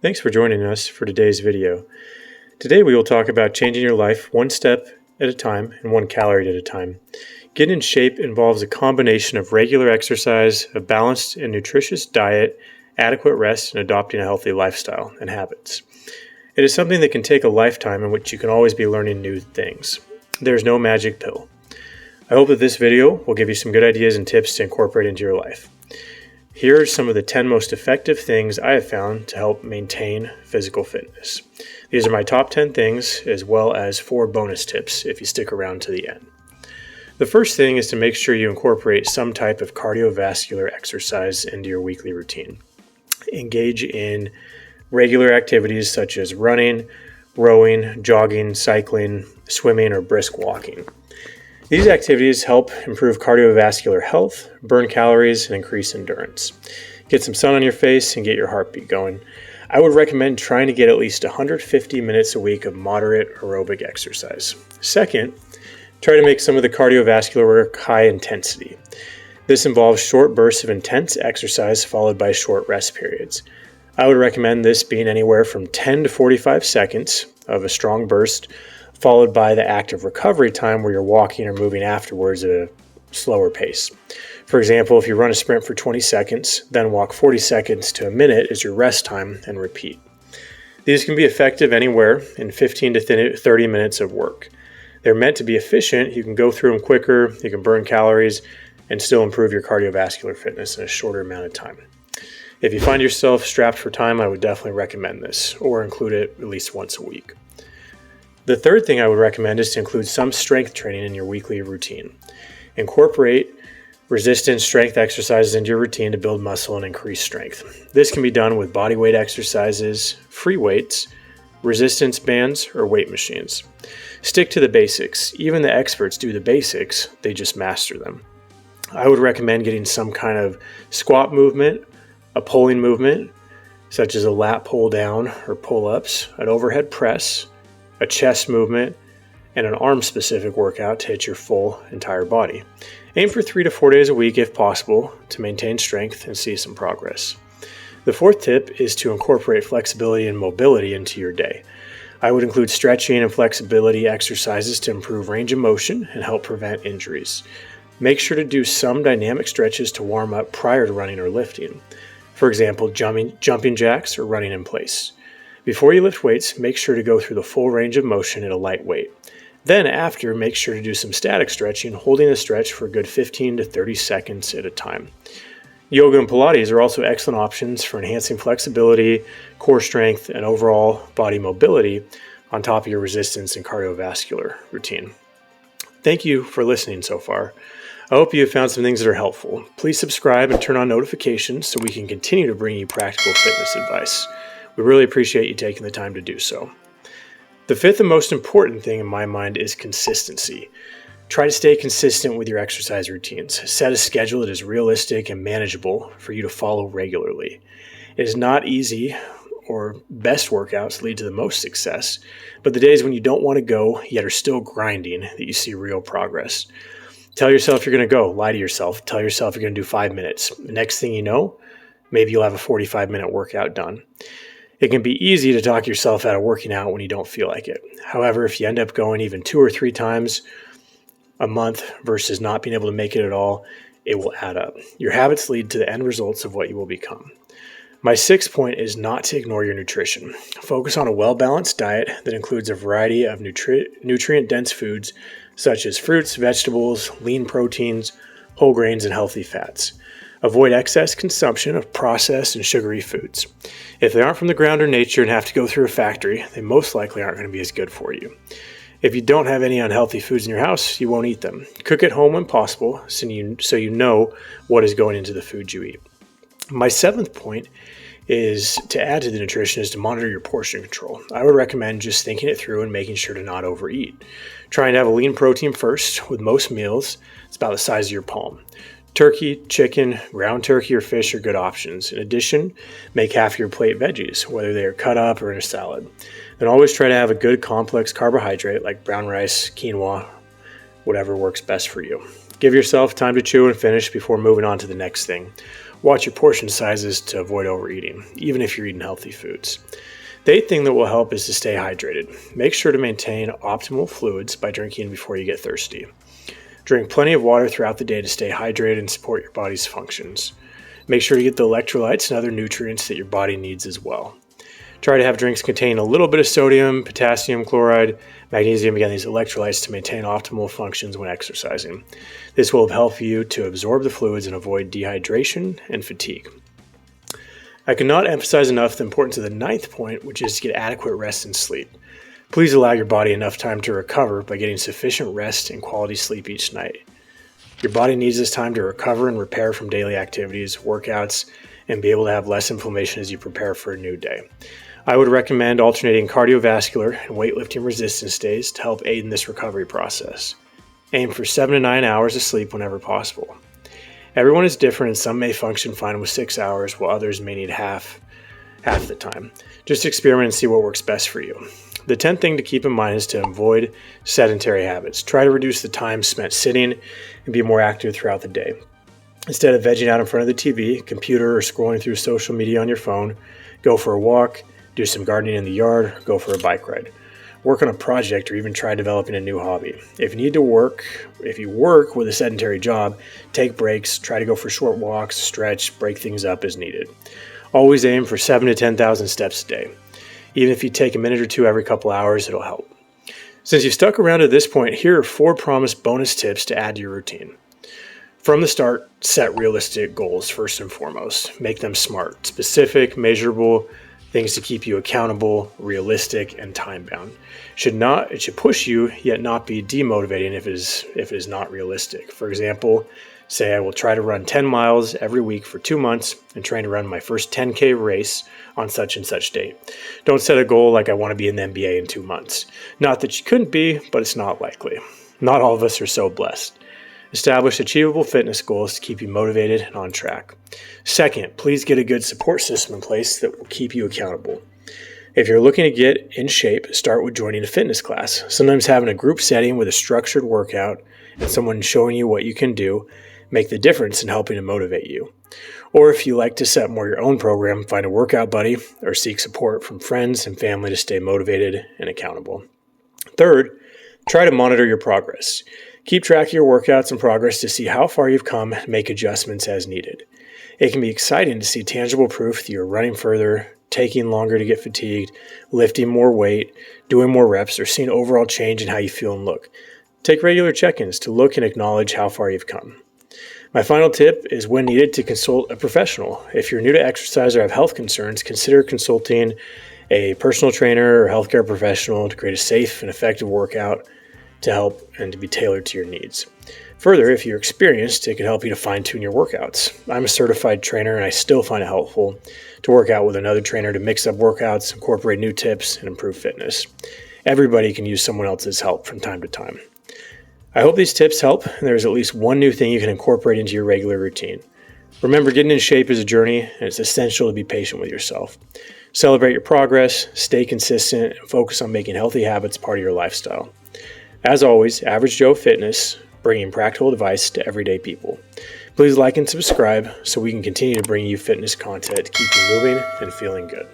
Thanks for joining us for today's video. Today we will talk about changing your life one step at a time and 1 calorie at a time. Getting in shape involves a combination of regular exercise, a balanced and nutritious diet, adequate rest, and adopting a healthy lifestyle and habits. It is something that can take a lifetime in which you can always be learning new things. There's no magic pill. I hope that this video will give you some good ideas and tips to incorporate into your life. Here are some of the 10 most effective things I have found to help maintain physical fitness. These are my top 10 things, as well as 4 bonus tips if you stick around to the end. The first thing is to make sure you incorporate some type of cardiovascular exercise into your weekly routine. Engage in regular activities such as running, rowing, jogging, cycling, swimming, or brisk walking. These activities help improve cardiovascular health, burn calories, and increase endurance. Get some sun on your face and get your heartbeat going. I would recommend trying to get at least 150 minutes a week of moderate aerobic exercise. Second, try to make some of the cardiovascular work high intensity. This involves short bursts of intense exercise followed by short rest periods. I would recommend this being anywhere from 10 to 45 seconds of a strong burst, followed by the active recovery time where you're walking or moving afterwards at a slower pace. For example, if you run a sprint for 20 seconds, then walk 40 seconds to a minute as your rest time and repeat. These can be effective anywhere in 15 to 30 minutes of work. They're meant to be efficient. You can go through them quicker, you can burn calories, and still improve your cardiovascular fitness in a shorter amount of time. If you find yourself strapped for time, I would definitely recommend this, or include it at least once a week. The third thing I would recommend is to include some strength training in your weekly routine. Incorporate resistance strength exercises into your routine to build muscle and increase strength. This can be done with body weight exercises, free weights, resistance bands, or weight machines. Stick to the basics. Even the experts do the basics, they just master them. I would recommend getting some kind of squat movement, a pulling movement, such as a lat pull down or pull-ups, an overhead press, a chest movement, and an arm-specific workout to hit your full entire body. Aim for 3 to 4 days a week if possible to maintain strength and see some progress. The fourth tip is to incorporate flexibility and mobility into your day. I would include stretching and flexibility exercises to improve range of motion and help prevent injuries. Make sure to do some dynamic stretches to warm up prior to running or lifting. For example, jumping jacks or running in place. Before you lift weights, make sure to go through the full range of motion at a light weight. Then after, make sure to do some static stretching, holding the stretch for a good 15 to 30 seconds at a time. Yoga and Pilates are also excellent options for enhancing flexibility, core strength, and overall body mobility on top of your resistance and cardiovascular routine. Thank you for listening so far. I hope you have found some things that are helpful. Please subscribe and turn on notifications so we can continue to bring you practical fitness advice. We really appreciate you taking the time to do so. The fifth and most important thing in my mind is consistency. Try to stay consistent with your exercise routines. Set a schedule that is realistic and manageable for you to follow regularly. It is not easy, or best workouts lead to the most success, but the days when you don't want to go yet are still grinding that you see real progress. Tell yourself you're going to go. Lie to yourself. Tell yourself you're going to do 5 minutes. The next thing you know, maybe you'll have a 45-minute workout done. It can be easy to talk yourself out of working out when you don't feel like it. However, if you end up going even 2 or 3 times a month versus not being able to make it at all, it will add up. Your habits lead to the end results of what you will become. My sixth point is not to ignore your nutrition. Focus on a well-balanced diet that includes a variety of nutrient-dense foods such as fruits, vegetables, lean proteins, whole grains, and healthy fats. Avoid excess consumption of processed and sugary foods. If they aren't from the ground or nature and have to go through a factory, they most likely aren't going to be as good for you. If you don't have any unhealthy foods in your house, you won't eat them. Cook at home when possible so you know what is going into the food you eat. My seventh point is to add to the nutrition is to monitor your portion control. I would recommend just thinking it through and making sure to not overeat. Trying to have a lean protein first with most meals. It's about the size of your palm. Turkey, chicken, ground turkey, or fish are good options. In addition, make half your plate veggies, whether they are cut up or in a salad. Then always try to have a good complex carbohydrate like brown rice, quinoa, whatever works best for you. Give yourself time to chew and finish before moving on to the next thing. Watch your portion sizes to avoid overeating, even if you're eating healthy foods. The eighth thing that will help is to stay hydrated. Make sure to maintain optimal fluids by drinking before you get thirsty. Drink plenty of water throughout the day to stay hydrated and support your body's functions. Make sure to get the electrolytes and other nutrients that your body needs as well. Try to have drinks containing a little bit of sodium, potassium chloride, magnesium, again, these electrolytes to maintain optimal functions when exercising. This will help you to absorb the fluids and avoid dehydration and fatigue. I cannot emphasize enough the importance of the ninth point, which is to get adequate rest and sleep. Please allow your body enough time to recover by getting sufficient rest and quality sleep each night. Your body needs this time to recover and repair from daily activities, workouts, and be able to have less inflammation as you prepare for a new day. I would recommend alternating cardiovascular and weightlifting resistance days to help aid in this recovery process. Aim for 7 to 9 hours of sleep whenever possible. Everyone is different and some may function fine with 6 hours while others may need half the time. Just experiment and see what works best for you. The 10th thing to keep in mind is to avoid sedentary habits. Try to reduce the time spent sitting and be more active throughout the day. Instead of vegging out in front of the TV, computer, or scrolling through social media on your phone, go for a walk, do some gardening in the yard, or go for a bike ride. Work on a project or even try developing a new hobby. If you work with a sedentary job, take breaks, try to go for short walks, stretch, break things up as needed. Always aim for 7,000 to 10,000 steps a day. Even if you take a minute or two every couple hours, it'll help. Since you've stuck around to this point, here are 4 promised bonus tips to add to your routine. From the start, set realistic goals first and foremost. Make them smart, specific, measurable, things to keep you accountable, realistic, and time-bound. It should push you, yet not be demotivating if it is not realistic. For example, say I will try to run 10 miles every week for 2 months and train to run my first 10K race on such and such date. Don't set a goal like I want to be in the NBA in 2 months. Not that you couldn't be, but it's not likely. Not all of us are so blessed. Establish achievable fitness goals to keep you motivated and on track. Second, please get a good support system in place that will keep you accountable. If you're looking to get in shape, start with joining a fitness class. Sometimes having a group setting with a structured workout and someone showing you what you can do make the difference in helping to motivate you. Or if you like to set more your own program, find a workout buddy or seek support from friends and family to stay motivated and accountable. Third, try to monitor your progress. Keep track of your workouts and progress to see how far you've come and make adjustments as needed. It can be exciting to see tangible proof that you're running further, taking longer to get fatigued, lifting more weight, doing more reps, or seeing overall change in how you feel and look. Take regular check-ins to look and acknowledge how far you've come. My final tip is when needed to consult a professional. If you're new to exercise or have health concerns, consider consulting a personal trainer or healthcare professional to create a safe and effective workout to help and to be tailored to your needs. Further, if you're experienced, it can help you to fine-tune your workouts. I'm a certified trainer and I still find it helpful to work out with another trainer to mix up workouts, incorporate new tips, and improve fitness. Everybody can use someone else's help from time to time. I hope these tips help and there's at least one new thing you can incorporate into your regular routine. Remember, getting in shape is a journey and it's essential to be patient with yourself. Celebrate your progress, stay consistent, and focus on making healthy habits part of your lifestyle. As always, Average Joe Fitness, bringing practical advice to everyday people. Please like and subscribe so we can continue to bring you fitness content to keep you moving and feeling good.